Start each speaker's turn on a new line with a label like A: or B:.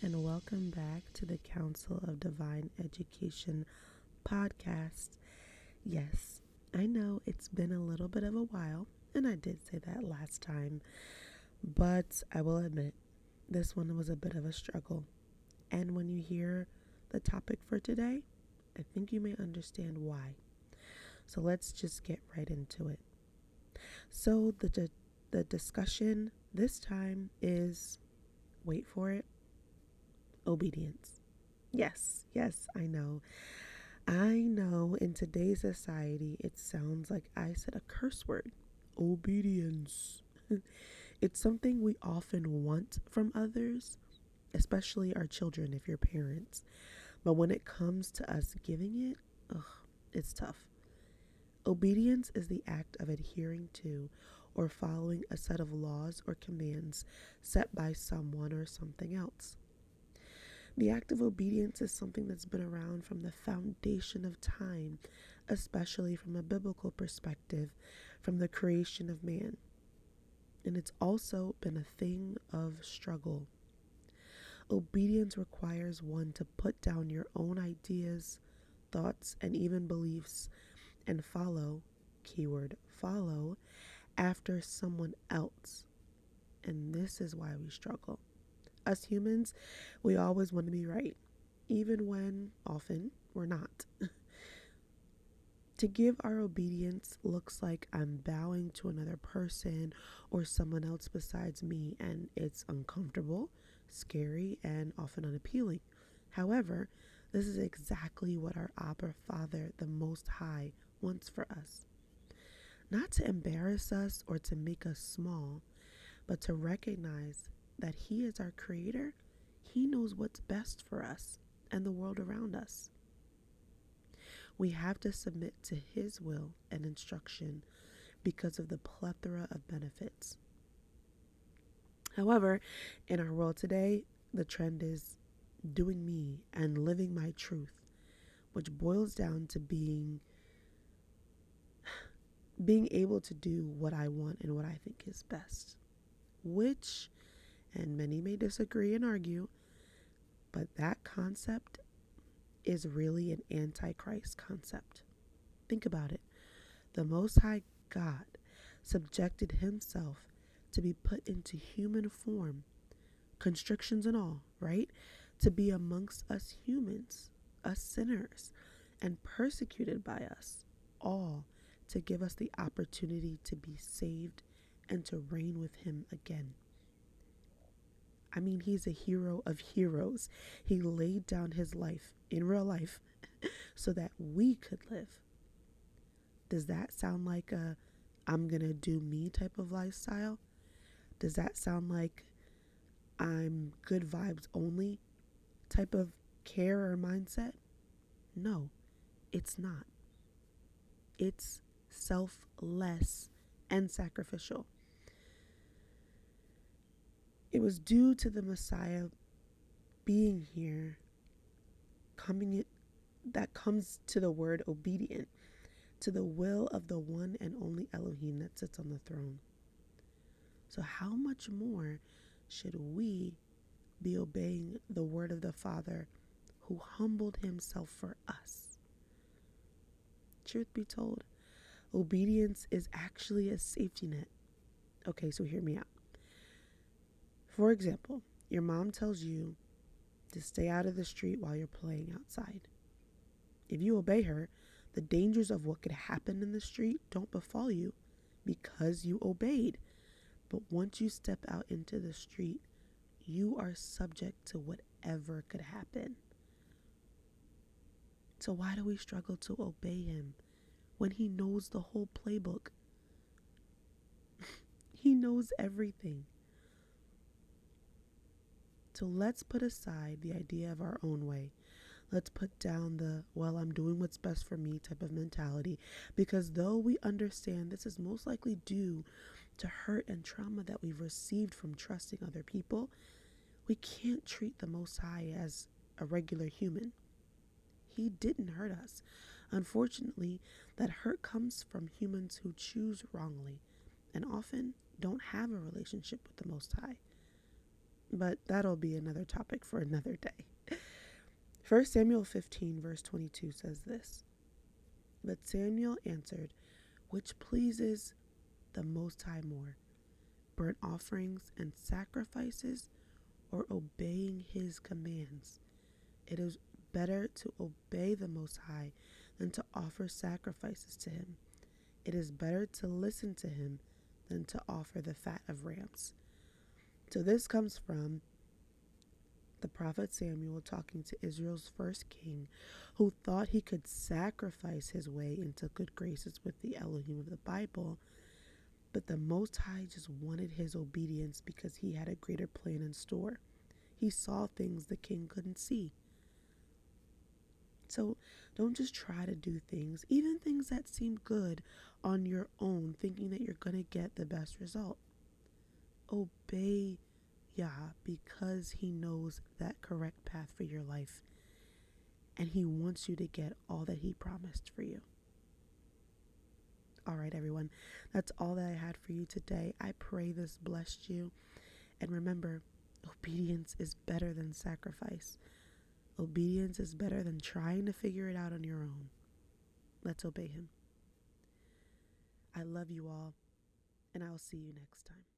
A: and welcome back to the Council of Divine Education podcast. Yes, I know it's been a little bit of a while, and I did say that last time, but I will admit this one was a bit of a struggle. And when you hear the topic for today, I think you may understand why. So let's just get right into it. So the discussion this time is, wait for it, obedience. Yes, I know. I know in today's society, it sounds like I said a curse word, obedience. It's something we often want from others, especially our children if you're parents. But when it comes to us giving it, it's tough. Obedience is the act of adhering to or following a set of laws or commands set by someone or something else. The act of obedience is something that's been around from the foundation of time, especially from a biblical perspective, from the creation of man. And it's also been a thing of struggle. Obedience requires one to put down your own ideas, thoughts, and even beliefs and follow, keyword follow, after someone else. And this is why we struggle. Us humans, we always want to be right, even when often we're not. To give our obedience looks like I'm bowing to another person or someone else besides me, and it's uncomfortable, scary, and often unappealing. However, this is exactly what our Abba Father, the Most High, wants for us. Not to embarrass us or to make us small, but to recognize that He is our Creator. He knows what's best for us and the world around us. We have to submit to His will and instruction because of the plethora of benefits. However, in our world today, the trend is doing me and living my truth, which boils down to being able to do what I want and what I think is best. Which, and many may disagree and argue, but that concept is really an antichrist concept. Think about it. The Most High God subjected Himself to be put into human form, constrictions and all, right? To be amongst us humans, us sinners, and persecuted by us, all to give us the opportunity to be saved and to reign with Him again. I mean, He's a hero of heroes. He laid down His life in real life so that we could live. Does that sound like a I'm gonna do me type of lifestyle? Does that sound like I'm good vibes only type of care or mindset? No, it's not. It's selfless and sacrificial. It was due to the Messiah being here, that comes to the word obedient, to the will of the one and only Elohim that sits on the throne. So how much more should we be obeying the word of the Father who humbled Himself for us? Truth be told, obedience is actually a safety net. Okay, so hear me out. For example, your mom tells you to stay out of the street while you're playing outside. If you obey her, the dangers of what could happen in the street don't befall you because you obeyed. But once you step out into the street, you are subject to whatever could happen. So why do we struggle to obey Him when He knows the whole playbook? He knows everything. So let's put aside the idea of our own way. Let's put down the, well, I'm doing what's best for me type of mentality, because though we understand this is most likely due to hurt and trauma that we've received from trusting other people, we can't treat the Most High as a regular human. He didn't hurt us. Unfortunately, that hurt comes from humans who choose wrongly and often don't have a relationship with the Most High. but that'll be another topic for another day. 1 Samuel 15 verse 22 says this: But Samuel answered, which pleases the Most High more, burnt offerings and sacrifices, or obeying his commands? It is better to obey the Most High than to offer sacrifices to him. It is better to listen to him than to offer the fat of rams. So this comes from the prophet Samuel talking to Israel's first king, who thought he could sacrifice his way into good graces with the Elohim of the Bible. But the Most High just wanted his obedience because he had a greater plan in store. He saw things the king couldn't see. So don't just try to do things, even things that seem good, on your own, thinking that you're going to get the best result. Obey Yah because he knows that correct path for your life, and he wants you to get all that he promised for you. All right, everyone, that's all that I had for you today. I pray this blessed you. And remember, obedience is better than sacrifice. Obedience is better than trying to figure it out on your own. Let's obey him. I love you all, and I'll see you next time.